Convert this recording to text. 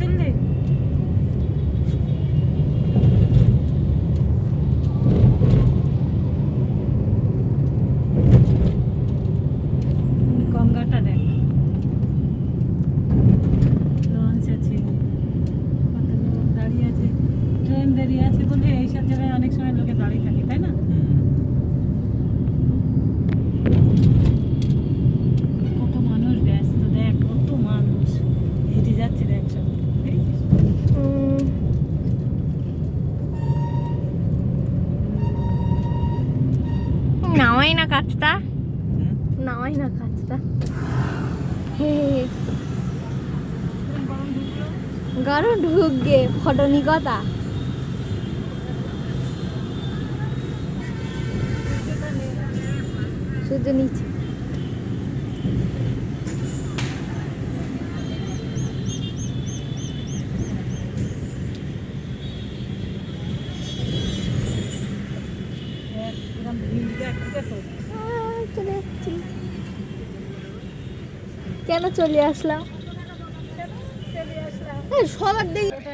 তুললি? গঙ্গাটা দেখ, লঞ্চ আছে, কত লোক দাঁড়িয়ে আছে, ট্রেন দাঁড়িয়ে আছে বলে এইসব জায়গায় অনেক সময় লোকে দাঁড়িয়ে থাকে, তাই না? কত মানুষ ব্যস্ত, দেখ কত মানুষ হেঁটে যাচ্ছে, দেখ সব দেখছিস? নাওয়াই না কাজটা, নাওয়াই না কাজটা। গরম ঢুকগে ফটনি কথা। সূর্য নিচে চলে যাচ্ছি। কেন চলে আসলাম? সবার দেখি